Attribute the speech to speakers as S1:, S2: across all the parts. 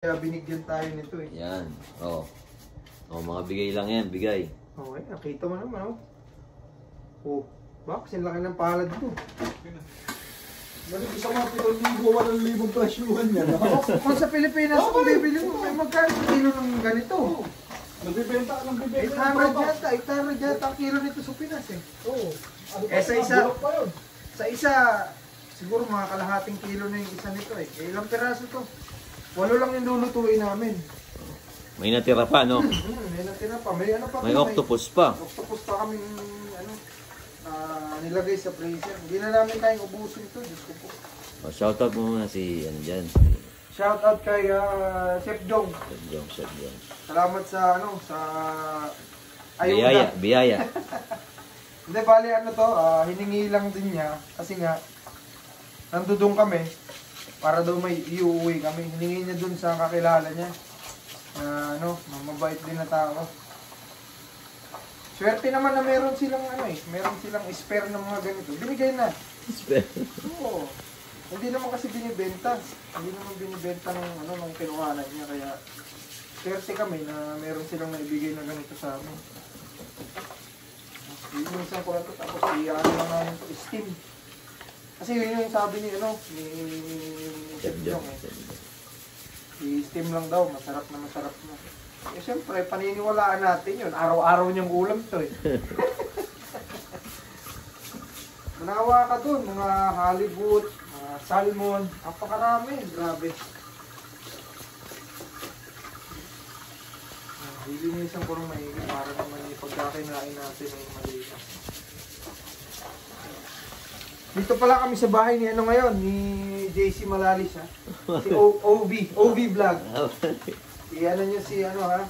S1: Kaya binigyan tayo nito eh.
S2: Yan. Oh. Oh, mga bigay lang yan, bigay.
S1: Okay, nakita mo naman oh. Oh, bakit ang laki ng palad mo?
S3: Balik isa mga 7,000, 8,000 presyuhan yan.
S1: Kung sa Pilipinas kung bibili mo, may magkano kilo ng ganito?
S3: Nagbibenta ka ng bibenta.
S1: 800 yata ang kilo nito sa Pinas eh.
S3: Oo.
S1: Eh sa isa, siguro mga kalahating kilo na yung isa nito eh. Eh ilang piraso to? 8 lang yung lulutuin namin.
S2: May natira pa, no?
S1: May natira pa. May ano pa.
S2: May octopus pa.
S1: Octopus pa kaming ano, nilagay sa freezer. Hindi na namin kayang ubusin ito. Diyos ko po.
S2: Oh, shoutout mo muna si, ano dyan,
S1: Shout out kay Chef Jong.
S2: Chef Jong.
S1: Salamat sa ano, sa
S2: Biyaya, biyaya.
S1: Hindi, bali ano to, hiningi lang din niya. Kasi nga, nandudong kami. Para daw may iuwi kami. Hiningi niya dun sa kakilala niya. Ano, mabait din na tao. Swerte naman na meron silang ano eh, meron silang spare ng mga ganito. Binigay na.
S2: Spare?
S1: Oo. Hindi naman kasi binibenta. Hindi naman binibenta ng ano nung kinuhanan niya, kaya swerte kami na meron silang naibigay na ganito sa amin. Minsan ko na ito, tapos iyan lang namin ito, steam. Kasi yun yung sabi ni ano, ni Chef Jong eh. I-steam lang daw, masarap na masarap na. Eh siyempre, paniniwalaan natin yun. Araw-araw niyang ulam to eh. Manawa ka dun, mga halibut, mga salmon, napakarami, grabe. Lilinisan ko ng maigi para naman yung pagkakinain natin ay malita. Dito pala kami sa bahay ni ano ngayon, ni JC Malalis ha. Si OV Vlog. I-ano nyo si ano ha.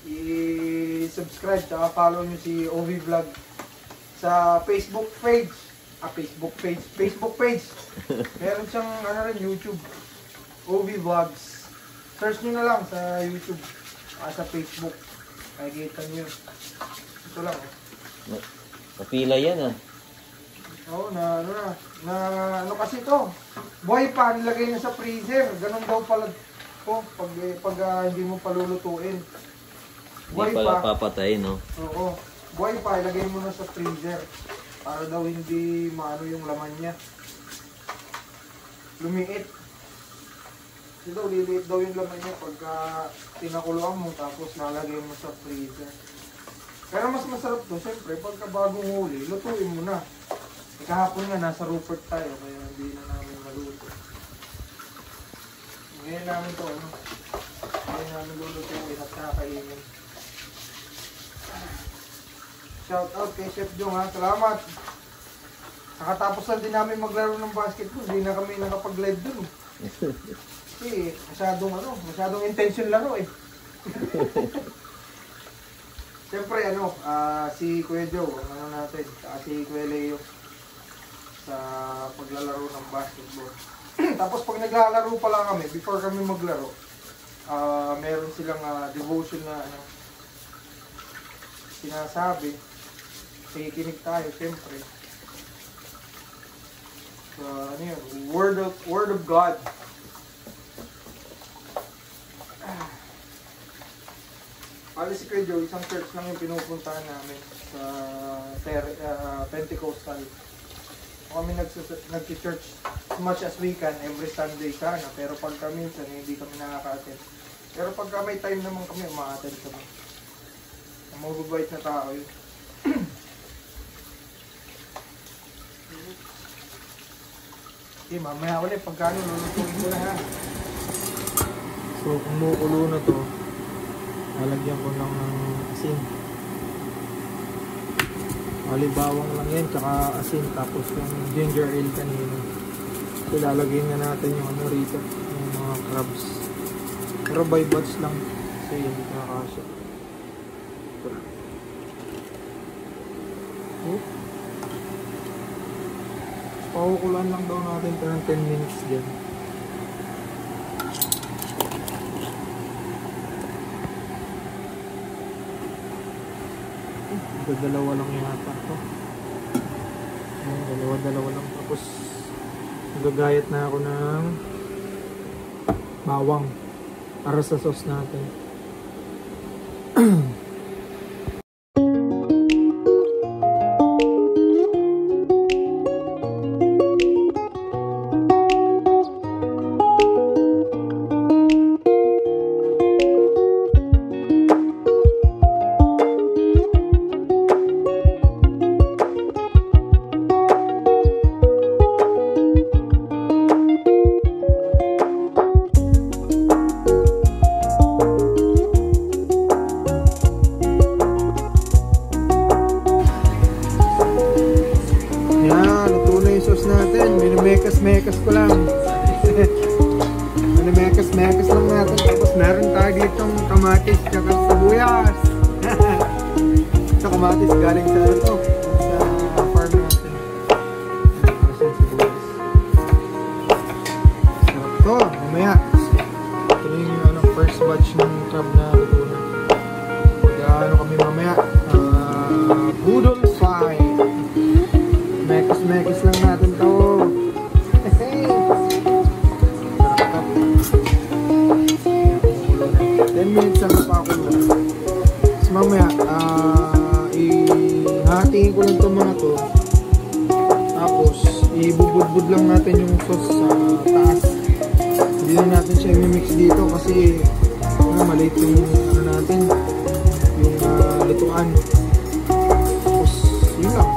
S1: I-subscribe tsaka follow nyo si OV Vlog sa Facebook page. Facebook page. Meron siyang ano rin, YouTube. OV Vlogs. Search nyo na lang sa YouTube. Sa Facebook. Makikita nyo. Ito lang eh.
S2: Kapila yan ah.
S1: Oo, ano kasi to, buhay pa, nilagay na sa freezer, ganun daw pala po, pag hindi mo palulutuin.
S2: Hindi pala papatayin, no?
S1: Oo, buhay pa, ilagay mo na sa freezer, para daw hindi maano yung laman niya. Lumiit. Kasi daw, liliit daw yung laman niya pagka tinakuluan mo, tapos nalagay mo sa freezer. Pero mas masarap to, siyempre, pagka bagong huli, lutuin mo na. Kahapon nga, nasa Rupert tayo, kaya hindi na namin maluto. Ngayon namin to, ano? Ngayon namin lulutuin at kakainin. Shout out kay Chef Jong ha, salamat! Nakatapos lang din namin maglaro ng basketball, hindi na kami nakapag-live dun. Kasi masyadong intention laro eh. Siyempre si Kuya Joe, ano natin, si Kuya Leo. Sa paglalaro ng basketball. Tapos pag naglalaro pa lang kami, before kami maglaro, meron silang devotion na sinasabi. Kikinig tayo, siyempre. So, ano yun? Word of God. Pali si Kuya Joe, isang church lang yung pinupuntahan namin sa Pentecostal. Kami nag-church as much as we can every Sunday sana, pero pagka minsan hindi kami nakaka-attend. Pero pagka may time naman kami, ma-attend kami. Ang mababait na tao yun. Okay, mamaya ulit pagka lulutuin ko na ha. So, kumukulo na to, lalagyan ko lang ng asin. Alibawang lang yan, tsaka asin, tapos yung ginger ale kanina. So lalagyan na natin yung ano rito, yung mga crabs. Pero by batch lang, kasi hindi nakakasya. Pakukulan lang daw natin ito ng 10 minutes dyan. Dalawa lang yata ito. Dalawa lang. Tapos magagayat na ako ng bawang. para sa sauce natin. Mekas ko lang. Mekas lang natin. Tapos meron tayo ditong kamatis tsaka sibuyas. Ito kamatis galing sa ito. Sa farm natin. Para sa sibuyas. Sarap to. Mamaya. Ito yung first batch ng crab na luto na. Pag kami mamaya. Boodle fry. Mekas lang natin to. 10 minutes lang pa ako doon. Tapos mamaya, ihatiin ko lang itong mga to. Tapos, ibubudbud lang natin yung sauce sa taas. Hindi lang natin siya i-mix dito kasi maliit yung natin, yung lutuan. Tapos, yun lang.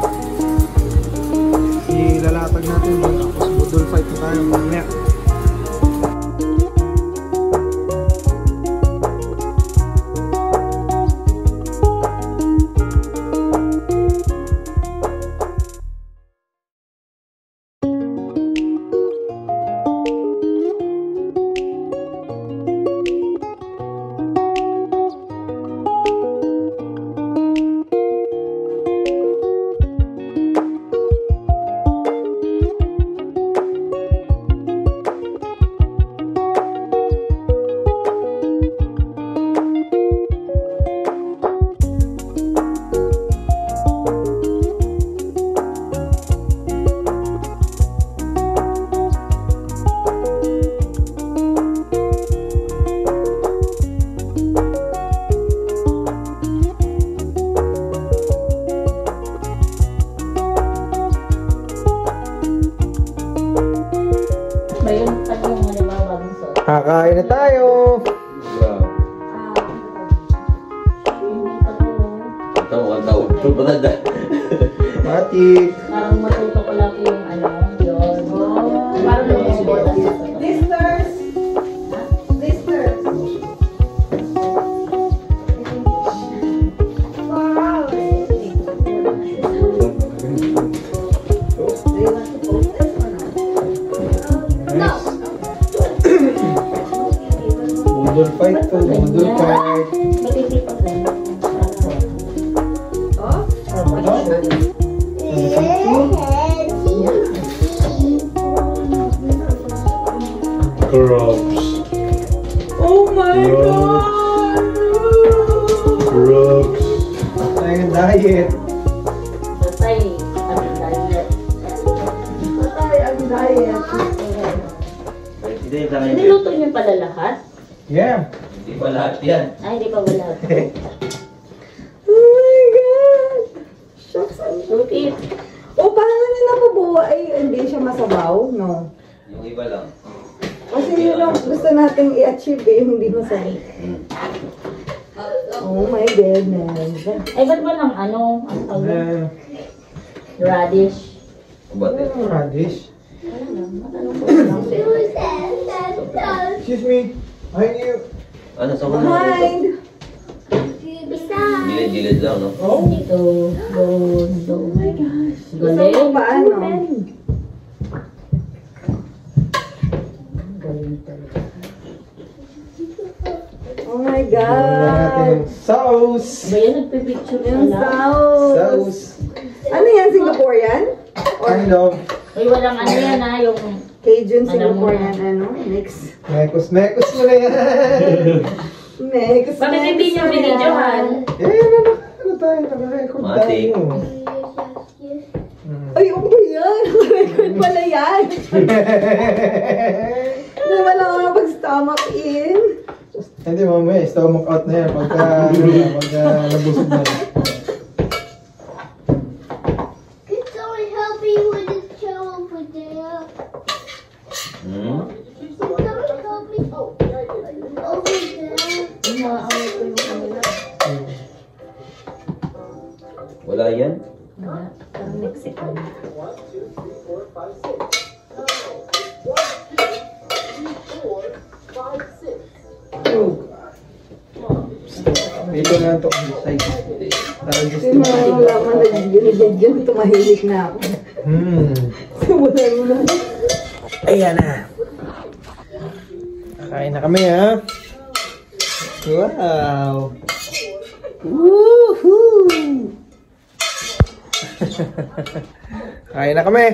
S1: Ilalatag natin yun. Tapos, budol fight na tayo mamaya. Kakain na tayo! Matik!
S4: Parang matuto ko lang yung yun. Parang lumabot.
S5: Blisters! Blisters! Wow! Do you want to post this or not?
S1: Budol fight to, budol fight.
S4: Matitipag lang.
S5: Oh?
S3: Crabs.
S5: Oh my God!
S3: Crabs.
S1: Tayo ng diet.
S4: Patay. Ang diet.
S5: Patay ang diet.
S4: Niluto niyo pala lahat?
S1: Yeah.
S2: Hindi pa lahat yan.
S4: Ay, hindi pa wala.
S5: Oh my God! Shucks, ang
S4: Lupit.
S5: O, paano niya napabuo? Ay, hindi siya masabaw? No.
S2: Yung iba lang.
S5: Kasi yun ang gusto nating i-achieve eh, hindi masabaw. Oh my goodness.
S4: Ay, ba't ba ng ang tawag? Radish.
S2: Ba't
S1: Radish.
S4: Wala lang. Matanong ko lang.
S1: Excuse me. Behind you.
S2: ano sa mga
S5: Behind!
S2: gilid-gilid lang, no?
S1: Oh.
S4: Dito. Go. Oh my gosh.
S5: Gusto mo ba ano?
S4: Galing talaga.
S5: Oh my
S1: Gawin na natin
S5: God!
S1: yung sauce.
S4: Ba yan, nagpipicture
S5: Yung
S4: pala?
S5: sauce!
S1: Sauce.
S5: Ano yan? Singaporean?
S1: Kind of.
S4: Uy, walang yan yung...
S5: Cajun,
S4: Ano
S5: Singaporean, mix.
S1: Mekos mo na yan.
S5: Mix.
S4: Bakit hindi niyo binidyohan?
S1: Ano tayo? Naka-record
S2: Matik.
S1: tayo.
S5: Ay, ano ba yan? Record pala yan. Na wala ka pag-stomach in.
S1: Hindi, mamaya, stomach out na yan pagka nabusog na.
S6: Can someone help me with this show over there?
S2: Hmm?
S6: Can someone help me over there?
S2: Wala yan?
S4: Wala. Parang Mexican.
S1: Dito na ito ang size. Parang gusto
S5: Kasi malalaman na dyan, tumahilig na ako. Simulan mo na.
S1: Ayan na. Kain na kami, ha? Wow! Woohoo! Kain na kami.